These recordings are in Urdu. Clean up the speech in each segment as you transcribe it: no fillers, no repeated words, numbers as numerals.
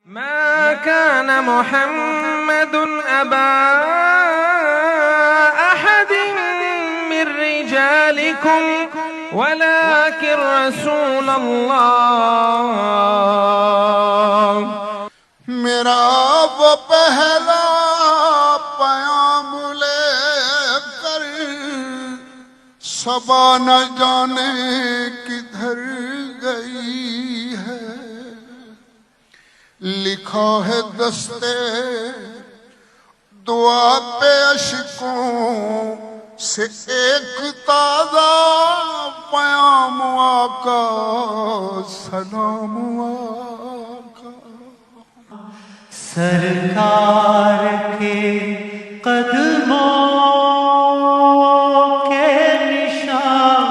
ما كان محمد أبا أحد من رجالكم ولكن رسول الله. میرا وہ پہلا پیام لے کر صبا نہ جانے کدھر گئی ہے، لکھا ہے دستے دعا پہ اشکوں سے ایک تازہ پیام آقا سلام آقا. سرکار کے قدموں کے نشان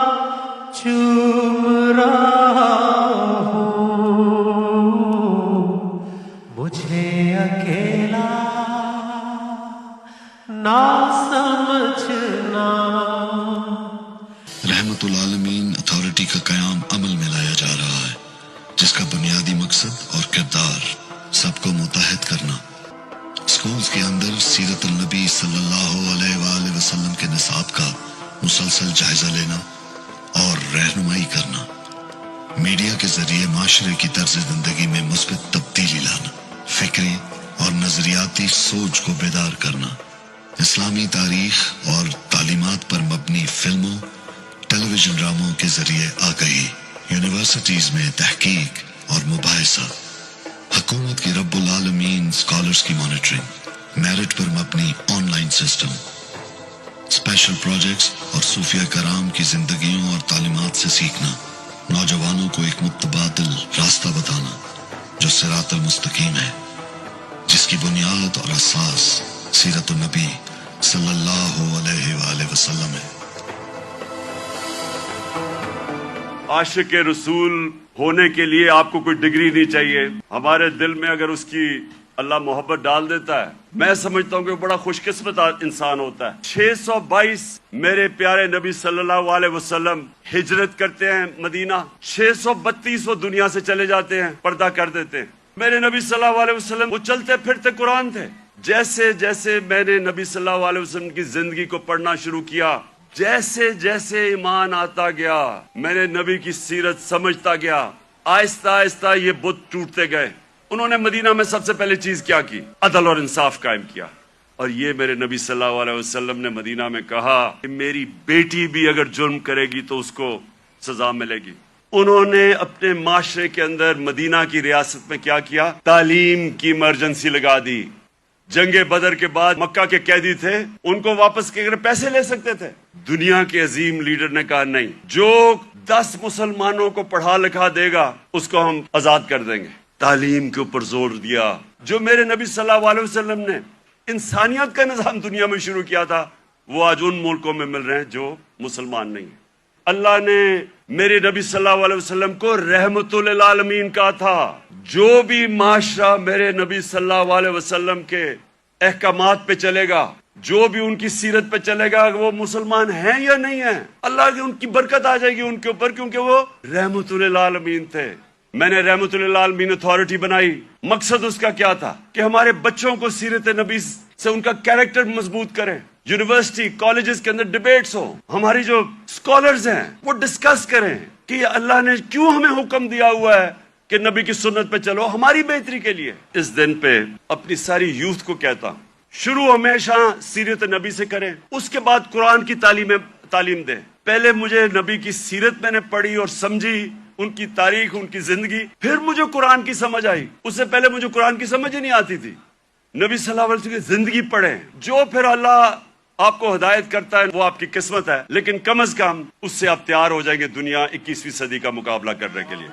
چوم رہا ہوں، مجھے اکیلا نہ سمجھنا. رحمت العالمین اتھارٹی کا قیام عمل میں لایا جا رہا ہے، جس کا بنیادی مقصد اور کردار سب کو متحد کرنا. اسکولز کے اندر سیرت النبی صلی اللہ علیہ وآلہ وسلم کے نصاب کا مسلسل جائزہ لینا اور رہنمائی کرنا. میڈیا کے ذریعے معاشرے کی طرز زندگی میں مثبت تبدیلی لانا، فکری اور نظریاتی سوچ کو بیدار کرنا. اسلامی تاریخ اور تعلیمات پر مبنی فلموں، ٹیلی ویژن ڈراموں کے ذریعے آگہی، یونیورسٹیز میں تحقیق اور مباحثہ، حکومت کی رب العالمین اسکالرز کی مانیٹرنگ، میرٹ پر مبنی on line system, special projects اور صوفیہ کرام کی زندگیوں اور تعلیمات سے سیکھنا، نوجوانوں کو ایک متبادل راستہ بتانا جو صراط المستقیم ہے، جس کی بنیاد اور اساس سیرت النبی صلی اللہ علیہ وآلہ وسلم ہے. عاشق رسول ہونے کے لیے آپ کو کوئی ڈگری نہیں چاہیے. ہمارے دل میں اگر اس کی اللہ محبت ڈال دیتا ہے، میں سمجھتا ہوں کہ وہ بڑا خوش قسمت انسان ہوتا ہے. 622 میرے پیارے نبی صلی اللہ علیہ وسلم ہجرت کرتے ہیں مدینہ، 632 وہ دنیا سے چلے جاتے ہیں، پردہ کر دیتے ہیں. میرے نبی صلی اللہ علیہ وسلم وہ چلتے پھرتے قرآن تھے. جیسے جیسے میں نے نبی صلی اللہ علیہ وسلم کی زندگی کو پڑھنا شروع کیا، جیسے جیسے ایمان آتا گیا، میں نے نبی کی سیرت سمجھتا گیا، آہستہ آہستہ یہ بت ٹوٹتے گئے. انہوں نے مدینہ میں سب سے پہلے چیز کیا کی؟ عدل اور انصاف قائم کیا. اور یہ میرے نبی صلی اللہ علیہ وسلم نے مدینہ میں کہا کہ میری بیٹی بھی اگر جرم کرے گی تو اس کو سزا ملے گی. انہوں نے اپنے معاشرے کے اندر مدینہ کی ریاست میں کیا کیا؟ تعلیم کی ایمرجنسی لگا دی. جنگ بدر کے بعد مکہ کے قیدی تھے، ان کو واپس کے پیسے لے سکتے تھے. دنیا کے عظیم لیڈر نے کہا نہیں، جو 10 مسلمانوں کو پڑھا لکھا دے گا اس کو ہم آزاد کر دیں گے. تعلیم کے اوپر زور دیا. جو میرے نبی صلی اللہ علیہ وسلم نے انسانیت کا نظام دنیا میں شروع کیا تھا، وہ آج ان ملکوں میں مل رہے ہیں جو مسلمان نہیں ہیں. اللہ نے میرے نبی صلی اللہ علیہ وسلم کو رحمت للعالمین کہا تھا. جو بھی معاشرہ میرے نبی صلی اللہ علیہ وسلم کے احکامات پہ چلے گا، جو بھی ان کی سیرت پہ چلے گا، وہ مسلمان ہیں یا نہیں ہیں، اللہ کی ان کی برکت آ جائے گی ان کے اوپر، کیونکہ وہ رحمت للعالمین تھے. میں نے رحمت للعالمین اتھارٹی بنائی. مقصد اس کا کیا تھا؟ کہ ہمارے بچوں کو سیرت نبی سے ان کا کیریکٹر مضبوط کریں. یونیورسٹی کالجز کے اندر ڈیبیٹس ہو، ہماری جو اسکالرز ہیں وہ ڈسکس کریں کہ اللہ نے کیوں ہمیں حکم دیا ہوا ہے کہ نبی کی سنت پہ چلو، ہماری بہتری کے لیے. اس دن پہ اپنی ساری یوتھ کو کہتا ہوں، شروع ہمیشہ سیرت نبی سے کریں، اس کے بعد قرآن کی تعلیم دیں. پہلے مجھے نبی کی سیرت میں نے پڑھی اور سمجھی، ان کی تاریخ، ان کی زندگی، پھر مجھے قرآن کی سمجھ آئی. اس سے پہلے مجھے قرآن کی سمجھ ہی نہیں آتی تھی. نبی صلی اللہ علیہ وسلم کی زندگی پڑھیں. جو پھر اللہ آپ کو ہدایت کرتا ہے وہ آپ کی قسمت ہے، لیکن کم از کم اس سے آپ تیار ہو جائیں گے دنیا 21ویں صدی کا مقابلہ کرنے کے لیے.